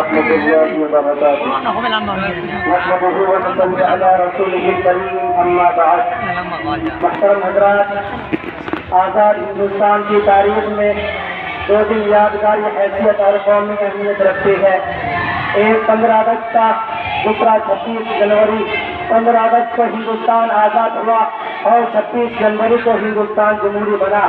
ورحمة الله وبركاته. نحمده ونصلي على رسوله الكريم أما بعد. محترم حضرات، آزاد ہندوستان کی تاریخ میں دو دن یادگاری حیثیت اور قومی اہمیت رکھتے ہیں. ایک 15 اگست کا، دوسرا 26 جنوری. 15 اگست کو ہندوستان آزاد ہوا اور 26 جنوری کو ہندوستان جمہوری بنا.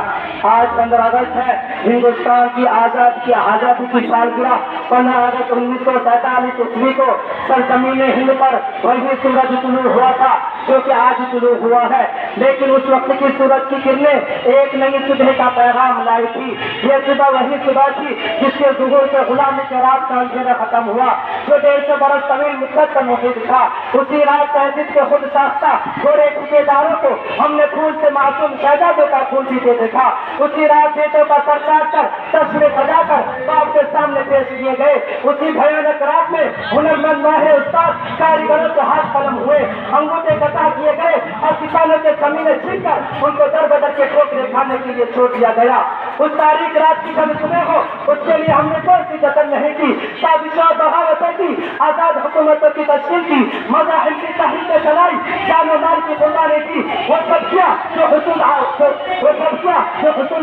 آج 15 اگست ہے، ہندوستان کی آزادی کی سالگرہ. 15 اگست 1947 عیسوی کو سرزمین ہند پر وہی سورج طلوع ہوا تھا جو کہ آج طلوع ہوا ہے، لیکن اس وقت کی سورج کی کرنیں ایک نئی صبح کا پیغام لائی تھی. یہ صبح وہی صبح تھی جس کے ظہور سے غلامی کے رات کا اندھیرا ختم ہوا، جو 150 برس طویل مدت کا محیط تھا. اسی رات تہذیب کے خود ساختہ گورے ٹھیکیداروں کو ہم نے پھول سے معصوم شہزادوں کا پھول پیتے دیکھا. اسی رات بیٹوں کا سر کاٹ کر تصویر سجا کر باپ کے سامنے پیش کیے گئے. اسی بھیانک رات میں ہنرمند ماہر استاد کاریگروں کے ہاتھ قلم ہوئے، انگوٹھے قطع کیے گئے اور کسانوں کے زمینیں چھین کر ان کو در بدر کے ٹھوکرے کھانے کے لیے چھوڑ دیا گیا. اس تاریخ رات کی کبھی صبح ہو، اس کے لیے ہم نے کوئی سی قدر نہیں کی. سازشوں اور بغاوتیں کی، آزاد حکومتوں کی تشکیل کی، مذاہب کی تحریکیں چلائی، جان و مال کی قربانی کی. وہ سب کیا جو حصول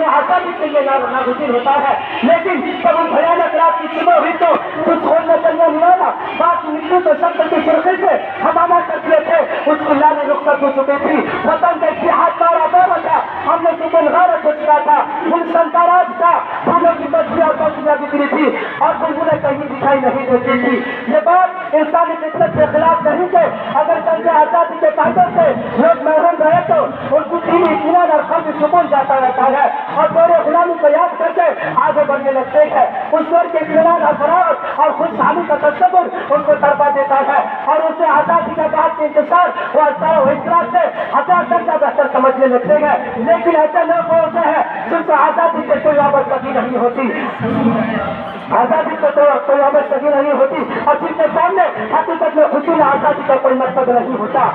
آزادی کے لیے ناگزیر ہوتا ہے. لیکن جب ان بھیانک رات کی صبح ہوئی تو کچھ کھولنے چلنے والا بات مٹی تو شکل کی فرقے سے ہمانا کرتے تھے. اس کی لانی رخصت ہو چکی تھی، وطن کا اتحاد کارا دورہ تھا. ہم نے سکون غارت ہو چکا تھا، گلشن کا راج تھا. پھولوں کی بچیاں اور بچیاں بکری تھی اور بلبلیں کہیں دکھائی نہیں دیتی تھی. یہ بات انسانی فطرت کے خلاف نہیں تھے. اگر جنگ آزادی کے قاعدے سے لوگ محروم رہے تو ان کو دینی اطمینان اور قلبی سکون جاتا رہتا ہے اور دور غلامی کو یاد کر کے آگے بڑھنے لگتے ہیں. اس دور کے اطمینان اور فراغت اور خوشحالی کا تصور ان کو تربا دیتا ہے اور اسے آزادی کے بعد کے انتشار و اضطراب سے 1000 درجہ بہتر سمجھنے لگتے ہیں. لیکن ایسے لوگ ہوتے ہیں جن کو آزادی سے کوئی وابستگی نہیں ہوتی، آزادی سے کوئی وابستگی نہیں ہوتی اور جن کے سامنے حقیقت میں حصول آزادی کا کوئی مقصد نہیں ہوتا.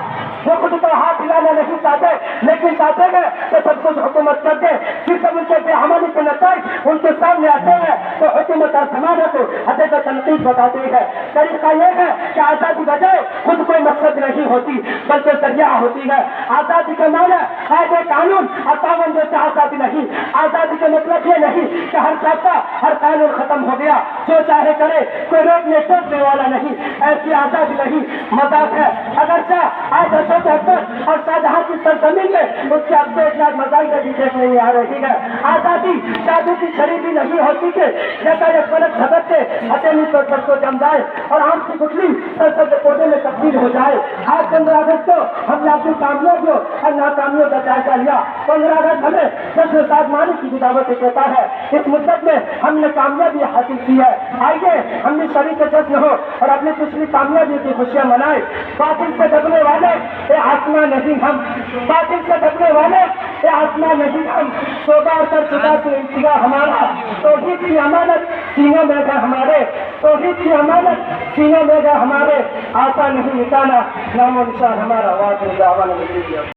وہ خود کو ہاتھ ہلانا نہیں چاہتے، لیکن چاہتے ہیں کہ سب کچھ حکومت کر دے. پھر جب ان کے بے عملی کے نتائج ان کے سامنے آتے ہیں تو حکومت اور سماجت کو حد کا تنقید بتاتی ہے. طریقہ یہ ہے کہ آزادی بجائے خود کوئی مقصد نہیں ہوتی بلکہ ذریعہ ہوتی ہے. آزادی کا معنی قاعدے قانون اور پابندیوں سے آزادی نہیں. آزادی کا مطلب یہ نہیں کہ ہر ضابطہ ہر قانون ختم ہو گیا، جو چاہے کرے، کوئی روکنے ٹوکنے والا نہیں. ایسی آزادی نہیں، مذاق ہے. اگرچہ آج اشوک اکبر اور شاہجہاں کی سرزمین میں اس کے افسوسناک مظاہر بھی دیکھنے میں آ رہی ہے. آزادی جادو کی چھڑی بھی نہیں ہوتی کہ جیسا ایک فلک جھپک کے ہتھیلی پر سر کو جم جائے اور آم کی گٹلی سرسبز پودے میں تبدیل ہو جائے. آج 15 اگست کو ہم نے اپنی کامیابیوں اور ناکامیوں کا جائزہ لیا. 15 اگست ہمیں جشن سازمانی کی بھی دعوت دیتا ہے. اس مدت میں ہم نے کامیابی حاصل کی ہے. آئیے ہم بھی شریک جشن ہو اور اپنی پچھلی کامیابی کی خوشیاں منائیں. باطل سے دبنے والے اے آسمان نہیں ہم، باطل سے دبنے والے اے آسمان نہیں ہم. صوبہ کر چکا تو انتظار ہمارا، توحید کی امانت سینوں میں گئے ہمارے، توحید کی امانت سینوں میں گئے ہمارے. آسا نہیں مٹانا نام و نشان ہمارا. واقعی دعوانا